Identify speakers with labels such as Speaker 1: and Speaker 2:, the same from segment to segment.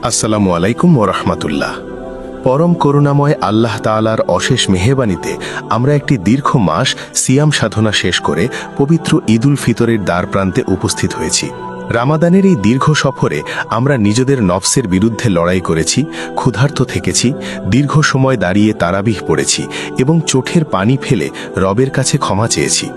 Speaker 1: আসসালামু আলাইকুম ওরহমতুল্লাহ। পরম করুণাময় আল্লাহ তাআলার অশেষ মেহেরবানিতে আমরা একটি দীর্ঘ মাস সিয়াম সাধনা শেষ করে পবিত্র ঈদুল ফিতরের দ্বার প্রান্তে উপস্থিত হয়েছি। রামাদানের এই দীর্ঘ সফরে আমরা নিজেদের নফসের বিরুদ্ধে লড়াই করেছি, ক্ষুধার্ত থেকেছি, দীর্ঘ সময় দাঁড়িয়ে তারাবিহ পড়েছি এবং চোখের পানি ফেলে রবের কাছে ক্ষমা চেয়েছি।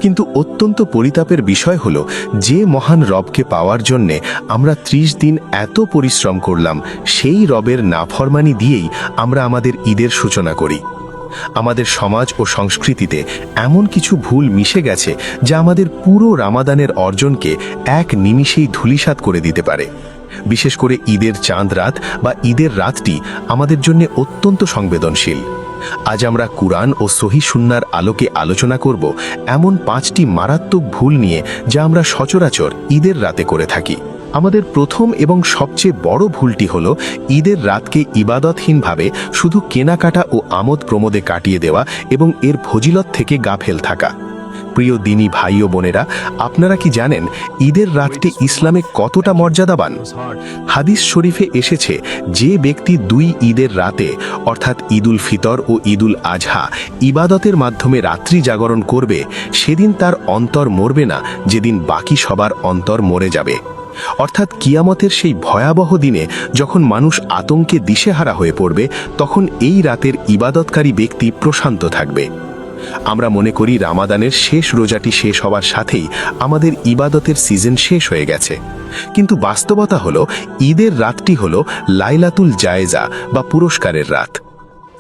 Speaker 1: কিন্তু অত্যন্ত পরিতাপের বিষয় হলো, যে মহান রবকে পাওয়ার জন্যে আমরা 30 দিন এত পরিশ্রম করলাম, সেই রবের নাফরমানি দিয়েই আমরা আমাদের ঈদের সূচনা করি। আমাদের সমাজ ও সংস্কৃতিতে এমন কিছু ভুল মিশে গেছে যা আমাদের পুরো রামাদানের অর্জনকে এক নিমিষেই ধূলিসাৎ করে দিতে পারে। বিশেষ করে ঈদের চাঁদ রাত বা ঈদের রাতটি আমাদের জন্য অত্যন্ত সংবেদনশীল। আজ আমরা কুরআন ও সহিহ সুন্নাহর আলোকে আলোচনা করব এমন 5টি মারাত্মক ভুল নিয়ে যা আমরা সচরাচর ঈদের রাতে করে থাকি। আমাদের প্রথম এবং সবচেয়ে বড় ভুলটি হলো ঈদের রাতকে ইবাদতহীনভাবে শুধু কেনাকাটা ও আমোদ প্রমোদে কাটিয়ে দেওয়া এবং এর ফজিলত থেকে গাফেল থাকা। প্রিয় দিনী ভাই ও বোনেরা, আপনারা কি জানেন ঈদের রাতটি ইসলামে কতটা মর্যাদাবান? হাদিস শরীফে এসেছে, যে ব্যক্তি 2 ঈদের রাতে অর্থাৎ ঈদুল ফিতর ও ঈদুল আজহা ইবাদতের মাধ্যমে রাত্রি জাগরণ করবে, সেদিন তার অন্তর মরবে না যেদিন বাকি সবার অন্তর মরে যাবে। অর্থাৎ কিয়ামতের সেই ভয়াবহ দিনে যখন মানুষ আতঙ্কে দিশেহারা হয়ে পড়বে, তখন এই রাতের ইবাদতকারী ব্যক্তি প্রশান্ত থাকবে। আমরা মনে করি রামাদানের শেষ রোজাটি শেষ হওয়ার সাথেই আমাদের ইবাদতের সিজন শেষ হয়ে গেছে, কিন্তু বাস্তবতা হলো ঈদের রাতটি হলো লাইলাতুল জায়েজা বা পুরস্কারের রাত।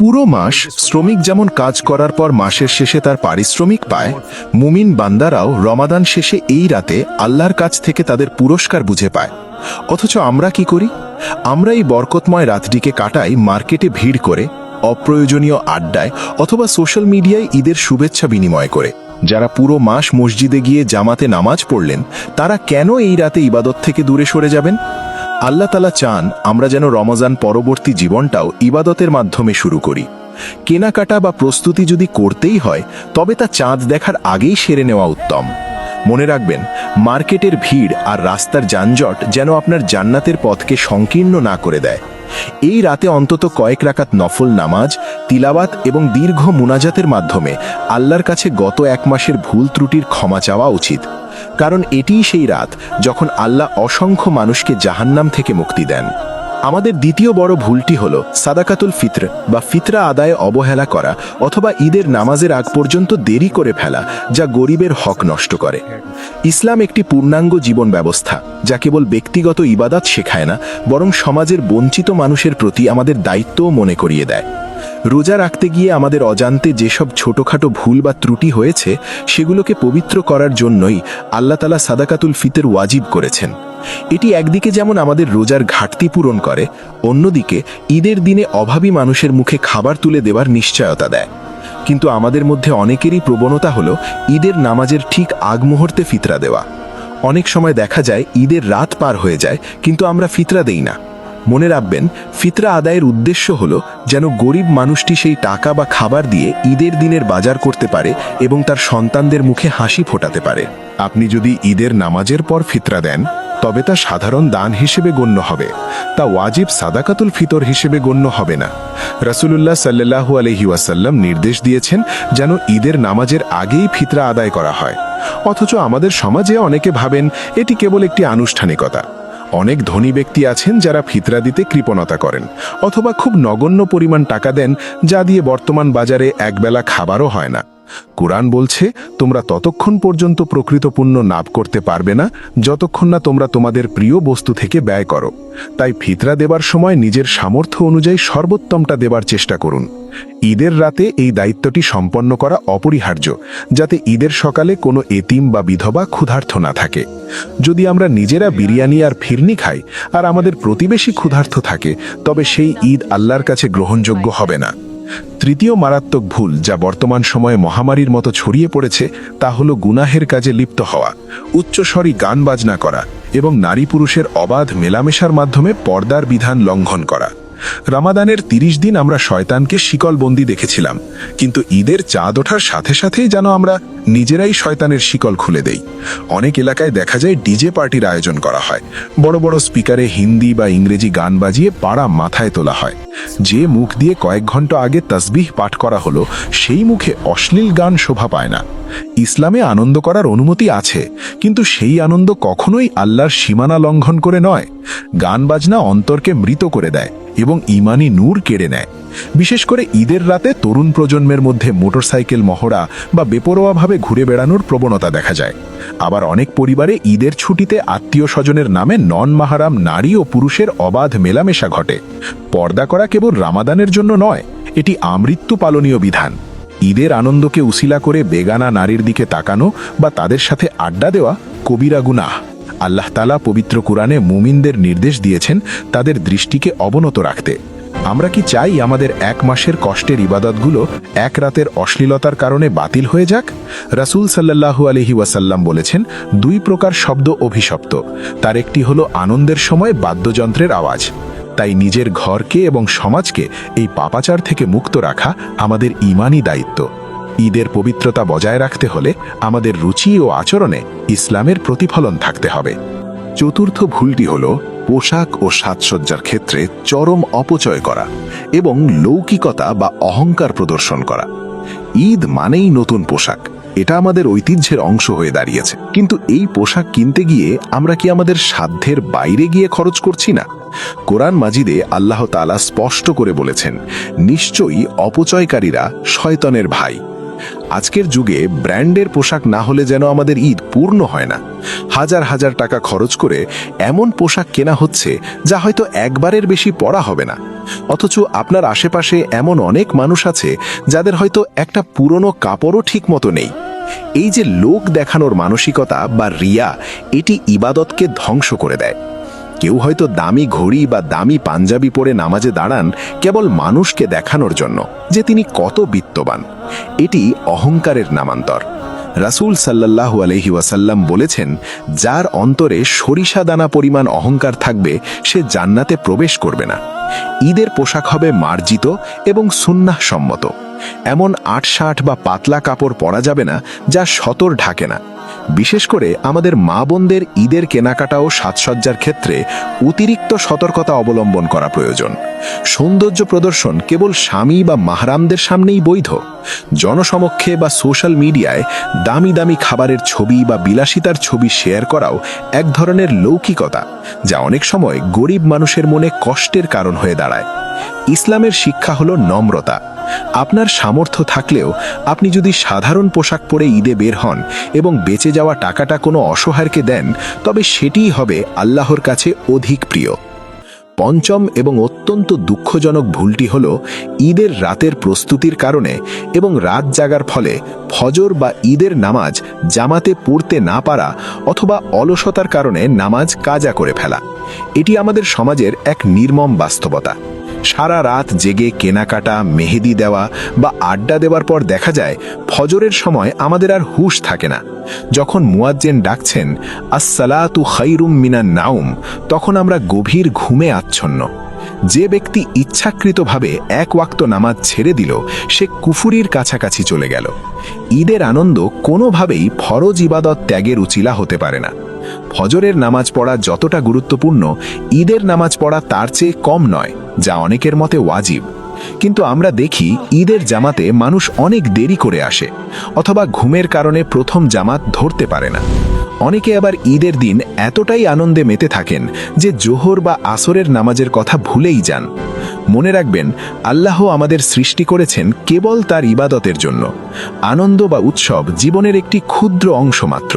Speaker 2: পুরো মাস শ্রমিক যেমন কাজ করার পর মাসের শেষে তার পারিশ্রমিক পায়, মুমিন বান্দারাও রমাদান শেষে এই রাতে আল্লাহর কাছ থেকে তাদের পুরস্কার বুঝে পায়। অথচ আমরা কি করি? আমরা এই বরকতময় রাতটিকে কাটাই মার্কেটে ভিড় করে, অপ্রয়োজনীয় আড্ডায় অথবা সোশ্যাল মিডিয়ায় ঈদের শুভেচ্ছা বিনিময় করে। যারা পুরো মাস মসজিদে গিয়ে জামাতে নামাজ পড়লেন, তারা কেন এই রাতে ইবাদত থেকে দূরে সরে যাবেন? আল্লাহ তাআলা চান আমরা যেন রমজান পরবর্তী জীবনটাও ইবাদতের মাধ্যমে শুরু করি। কেনাকাটা বা প্রস্তুতি যদি করতেই হয়, তবে তা চাঁদ দেখার আগেই সেরে নেওয়া উত্তম। মনে রাখবেন, মার্কেটের ভিড় আর রাস্তার যানজট যেন আপনার জান্নাতের পথকে সংকীর্ণ না করে দেয়। এই রাতে অন্তত কয়েক রাকাত নফল নামাজ, তিলাওয়াত এবং দীর্ঘ মুনাজাতের মাধ্যমে আল্লাহর কাছে গত 1 মাসের ভুল ত্রুটির ক্ষমা চাওয়া উচিত। কারণ এটিই সেই রাত যখন আল্লাহ অসংখ্য মানুষকে জাহান্নাম থেকে মুক্তি দেন। আমাদের দ্বিতীয় বড় ভুলটি হলো সাদাকাতুল ফিত্র বা ফিতরা আদায়ে অবহেলা করা অথবা ঈদের নামাজের আগ পর্যন্ত দেরি করে ফেলা, যা গরিবের হক নষ্ট করে। ইসলাম একটি পূর্ণাঙ্গ জীবন ব্যবস্থা, যা কেবল ব্যক্তিগত ইবাদত শেখায় না, বরং সমাজের বঞ্চিত মানুষের প্রতি আমাদের দায়িত্বও মনে করিয়ে দেয়। রোজা রাখতে গিয়ে আমাদের অজান্তে যেসব ছোটখাটো ভুল বা ত্রুটি হয়েছে, সেগুলোকে পবিত্র করার জন্যই আল্লাহ তাআলা সাদাকাতুল ফিতর ওয়াজিব করেছেন। এটি একদিকে যেমন আমাদের রোজার ঘাটতি পূরণ করে, অন্যদিকে ঈদের দিনে অভাবী মানুষের মুখে খাবার তুলে দেওয়ার নিশ্চয়তা দেয়। কিন্তু আমাদের মধ্যে অনেকেরই প্রবণতা হলো ঈদের নামাজের ঠিক আগ মুহূর্তে ফিতরা দেওয়া। অনেক সময় দেখা যায় ঈদের রাত পার হয়ে যায়, কিন্তু আমরা ফিতরা দেই না। মনে রাখবেন, ফিতরা আদায়ের উদ্দেশ্য হলো যেন গরিব মানুষটি সেই টাকা বা খাবার দিয়ে ঈদের দিনের বাজার করতে পারে এবং তার সন্তানদের মুখে হাসি ফোটাতে পারে।
Speaker 1: আপনি যদি ঈদের নামাজের পর ফিতরা দেন, তবে তা সাধারণ দান হিসেবে গণ্য হবে, তা ওয়াজিব সাদাকাতুল ফিতর হিসেবে গণ্য হবে না। রাসূলুল্লাহ সাল্লাল্লাহু আলাইহি ওয়াসাল্লাম নির্দেশ দিয়েছেন যেন ঈদের নামাজের আগেই ফিতরা আদায় করা হয়। অথচ আমাদের সমাজে অনেকে ভাবেন এটি কেবল একটি আনুষ্ঠানিকতা। অনেক ধনী ব্যক্তি আছেন যারা ফিতরা দিতে কৃপণতা করেন অথবা খুব নগণ্য পরিমাণ টাকা দেন, যা দিয়ে বর্তমান বাজারে একবেলা খাবারও হয় না। কুরআন বলছে, তোমরা ততক্ষণ পর্যন্ত প্রকৃত পুণ্য লাভ করতে পারবে না যতক্ষণ না তোমরা তোমাদের প্রিয় বস্তু থেকে ব্যয় করো। তাই ফিতরা দেবার সময় নিজের সামর্থ্য অনুযায়ী সর্বোত্তমটা দেবার চেষ্টা করুন। ঈদের রাতে এই দায়িত্বটি সম্পন্ন করা অপরিহার্য, যাতে ঈদের সকালে কোনো এতিম বা বিধবা ক্ষুধার্ত না থাকে। যদি আমরা নিজেরা বিরিয়ানি আর ফিরনি খাই আর আমাদের প্রতিবেশী ক্ষুধার্ত থাকে, তবে সেই ঈদ আল্লাহর কাছে গ্রহণযোগ্য হবে না। তৃতীয় মারাত্মক ভুল, যা বর্তমান সময়ে মহামারীর মতো ছড়িয়ে পড়েছে, তা হলো গুনাহের কাজে লিপ্ত হওয়া, উচ্চস্বরী গান বাজনা করা এবং নারী পুরুষের অবাধ মেলামেশার মাধ্যমে পর্দার বিধান লঙ্ঘন করা।
Speaker 2: রমাদানের ৩০ দিন আমরা শয়তানকে শিকলবন্দি দেখেছিলাম, কিন্তু ঈদের চাঁদ ওঠার সাথে সাথেই যেন আমরা নিজেরাই শয়তানের শিকল খুলে দেই। অনেক এলাকায় দেখা যায় ডিজে পার্টির আয়োজন করা হয়, বড় বড় স্পিকারে হিন্দি বা ইংরেজি গান বাজিয়ে পাড়া মাথায় তোলা হয়। যে মুখ দিয়ে কয়েক ঘন্টা আগে তাসবিহ পাঠ করা হলো, সেই মুখে অশ্লীল গান শোভা পায় না। ইসলামে আনন্দ করার অনুমতি আছে, কিন্তু সেই আনন্দ কখনোই আল্লাহর সীমানা লঙ্ঘন করে নয়। গান বাজনা অন্তরকে মৃত করে দেয় এবং ঈমানি নূর কেড়ে নেয়। বিশেষ করে ঈদের রাতে তরুণ প্রজন্মের মধ্যে মোটরসাইকেল মহড়া বা বেপরোয়াভাবে ঘুরে বেড়ানোর প্রবণতা দেখা যায়। আবার অনেক পরিবারে ঈদের ছুটিতে আত্মীয় স্বজনের নামে নন মাহারাম নারী ও পুরুষের অবাধ মেলামেশা ঘটে। পর্দা করা কেবল রামাদানের জন্য নয়, এটি আমৃত্যু পালনীয় বিধান। ঈদের আনন্দকে উসিলা করে বেগানা নারীর দিকে তাকানো বা তাদের সাথে আড্ডা দেওয়া কবিরা গুনাহ। আল্লাহ তাআলা পবিত্র কুরআনে মুমিনদের নির্দেশ দিয়েছেন তাদের দৃষ্টিকে অবনত রাখতে। আমরা কি চাই আমাদের এক মাসের কষ্টের ইবাদতগুলো এক রাতের অশ্লীলতার কারণে বাতিল হয়ে যাক? রাসূল সাল্লাল্লাহু আলাইহি ওয়াসাল্লাম বলেছেন, 2 প্রকার শব্দ অভিশপ্ত, তার একটি হলো আনন্দের সময় বাদ্যযন্ত্রের আওয়াজ। তাই নিজের ঘরকে এবং সমাজকে এই পাপাচার থেকে মুক্ত রাখা আমাদের ঈমানি দায়িত্ব। ঈদের পবিত্রতা বজায় রাখতে হলে আমাদের রুচি ও আচরণে ইসলামের প্রতিফলন থাকতে হবে। চতুর্থ ভুলটি হল পোশাক ও সাজসজ্জার ক্ষেত্রে চরম অপচয় করা এবং লৌকিকতা বা অহংকার প্রদর্শন করা। ঈদ মানেই নতুন পোশাক, এটা আমাদের ঐতিহ্যের অংশ হয়ে দাঁড়িয়েছে। কিন্তু এই পোশাক কিনতে গিয়ে আমরা কি আমাদের সাধ্যের বাইরে গিয়ে খরচ করছি না? কোরআন মাজিদে আল্লাহ তাআলা স্পষ্ট করে বলেছেন, নিশ্চয়ই অপচয়কারীরা শয়তানের ভাই। আজকের যুগে ব্র্যান্ডের পোশাক না হলে যেন আমাদের ঈদ পূর্ণ হয় না। হাজার হাজার টাকা খরচ করে এমন পোশাক কেনা হচ্ছে যা হয়তো একবারের বেশি পরা হবে না। অথচ আপনার আশেপাশে এমন অনেক মানুষ আছে যাদের হয়তো একটা পুরনো কাপড়ও ঠিক মতো নেই। এই যে লোক দেখানোর মানসিকতা বা রিয়া, এটি ইবাদতকে ধ্বংস করে দেয়। কেউ হয়তো দামি ঘড়ি বা দামি পাঞ্জাবি পরে নামাজে দাঁড়ান কেবল মানুষকে দেখানোর জন্য যে তিনি কত বিত্তবান। এটি অহংকারের নামান্তর। রাসূল সাল্লাল্লাহু আলাইহি ওয়াসাল্লাম বলেছেন, যার অন্তরে সরিষা দানা পরিমাণ অহংকার থাকবে সে জান্নাতে প্রবেশ করবে না। ঈদের পোশাক হবে মার্জিত এবং সুন্নাহ সম্মত। এমন আটশাট বা পাতলা কাপড় পরা যাবে না যা সতর ঢাকে না। বিশেষ করে আমাদের মা বোনদের ঈদের কেনাকাটা ও সাজসজ্জার ক্ষেত্রে অতিরিক্ত সতর্কতা অবলম্বন করা প্রয়োজন। সৌন্দর্য প্রদর্শন কেবল স্বামী বা মাহরামদের সামনেই বৈধ। জনসমক্ষে বা সোশ্যাল মিডিয়ায় দামি দামি খাবারের ছবি বা বিলাসিতার ছবি শেয়ার করাও এক ধরনের লৌকিকতা, যা অনেক সময় গরিব মানুষের মনে কষ্টের কারণ হয়ে দাঁড়ায়। ইসলামের শিক্ষা হলো নম্রতা। আপনার সামর্থ্য থাকলেও আপনি যদি সাধারণ পোশাক পরে ঈদে বের হন এবং বেঁচে যাওয়া টাকাটা কোনো অসহায়কে দেন, তবে সেটিই হবে আল্লাহর কাছে অধিক প্রিয়। পঞ্চম এবং অত্যন্ত দুঃখজনক ভুলটি হল ঈদের রাতের প্রস্তুতির কারণে এবং রাত জাগার ফলে ফজর বা ঈদের নামাজ জামাতে পড়তে না পারা অথবা অলসতার কারণে নামাজ কাজা করে ফেলা। এটি আমাদের সমাজের এক নির্মম বাস্তবতা। সারা রাত জেগে কেনাকাটা, মেহেদি দেওয়া বা আড্ডা দেওয়ার পর দেখা যায় ফজরের সময় আমাদের আর হুঁশ থাকে না। যখন মুয়াজ্জিন ডাকছেন আসসালাতু খায়রুম মিনান নাউম, তখন আমরা গভীর ঘুমে আচ্ছন্ন। যে ব্যক্তি ইচ্ছাকৃতভাবে এক ওয়াক্ত নামাজ ছেড়ে দিল, সে কুফুরির কাছাকাছি চলে গেল। ঈদের আনন্দ কোনোভাবেই ফরজ ইবাদত ত্যাগের উচিলা হতে পারে না। ফজরের নামাজ পড়া যতটা গুরুত্বপূর্ণ, ঈদের নামাজ পড়া তার চেয়ে কম নয়, যা অনেকের মতে ওয়াজিব। কিন্তু আমরা দেখি ঈদের জামাতে মানুষ অনেক দেরি করে আসে অথবা ঘুমের কারণে প্রথম জামাত ধরতে পারে না। অনেকে আবার ঈদের দিন এতটাই আনন্দে মেতে থাকেন যে জোহর বা আসরের নামাজের কথা ভুলেই যান। মনে রাখবেন, আল্লাহ আমাদের সৃষ্টি করেছেন কেবল তার ইবাদতের জন্য। আনন্দ বা উৎসব জীবনের একটি ক্ষুদ্র অংশ মাত্র।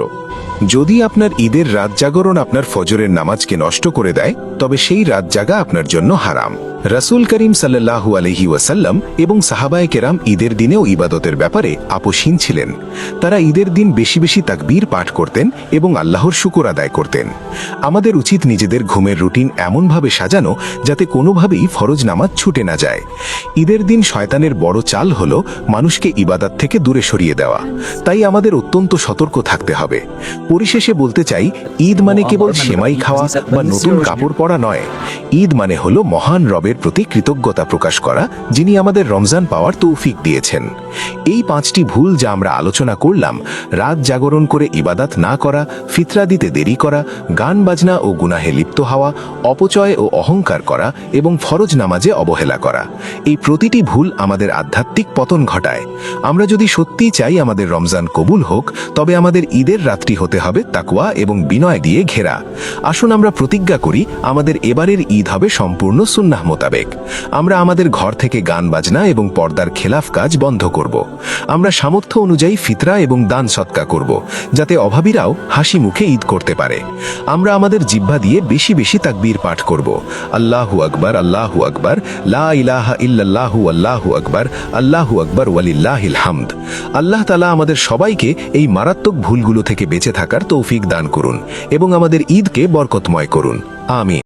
Speaker 2: যদি আপনার ঈদের রাত জাগরণ আপনার ফজরের নামাজকে নষ্ট করে দেয়, তবে সেই রাত জাগা আপনার জন্য হারাম। রাসূল করিম সাল্লাল্লাহু আলাইহি ওয়াসাল্লাম এবং সাহাবায়ে কেরাম ঈদের দিনেও ইবাদতের ব্যাপারে আপোষহীন ছিলেন। তারা ঈদের দিন বেশি বেশি তাকবীর পাঠ করতেন এবং আল্লাহর শুকর আদায় করতেন। আমাদের উচিত নিজেদের ঘুমের রুটিন এমনভাবে সাজানো যাতে কোনোভাবেই ফরজ নামাজ ছুটে না যায়। ঈদের দিন শয়তানের বড় চাল হলো মানুষকে ইবাদত থেকে দূরে সরিয়ে দেওয়া। তাই আমাদের অত্যন্ত সতর্ক থাকতে হবে।
Speaker 1: পরিশেষে বলতে চাই, ঈদ মানে কেবল সেমাই খাওয়া বা নতুন কাপড় পরা নয়। ঈদ মানে হলো মহান রবের প্রতি কৃতজ্ঞতা প্রকাশ করা, যিনি আমাদের রমজান পাওয়ার তৌফিক দিয়েছেন। এই 5টি ভুল যা আমরা আলোচনা করলাম, রাত জাগরণ করে ইবাদত না করা, ফিতরা দিতে দেরি করা, গান বাজনা ও গুনাহে লিপ্ত হওয়া, অপচয় ও অহংকার করা এবং ফরজ নামাজে অবহেলা করা, এই প্রতিটি ভুল আমাদের আধ্যাত্মিক পতন ঘটায়। আমরা যদি সত্যিই চাই আমাদের রমজান কবুল হোক, তবে আমাদের ঈদের রাত্রি হতে হবে তাকওয়া এবং বিনয় দিয়ে ঘেরা। আসুন আমরা প্রতিজ্ঞা করি, আমাদের এবারের ঈদ হবে সম্পূর্ণ সুন্নাহ মোতাবেক। আমরা আমাদের ঘর থেকে গান বাজনা এবং পর্দার খেলাফ কাজ বন্ধ করব। আমরা সামর্থ্য অনুযায়ী ফিতরা এবং দান সৎকা করব, যাতে অভাবীরাও হাসি মুখে ঈদ করতে পারে। আমরা আমাদের জিহ্বা দিয়ে বেশি বেশি তাকবীর পাঠ করব। আল্লাহু আকবার, আল্লাহু আকবার, লা ইলাহা ইল্লাল্লাহু, আল্লাহু আকবার, আল্লাহু আকবার, ওয়ালিল্লাহিল হামদ। আল্লাহ তাআলা আমাদের সবাইকে এই মারাত্মক ভুলগুলো থেকে বেঁচে থাকার তৌফিক দান করুন এবং আমাদের ঈদকে বরকতময় করুন। আমিন।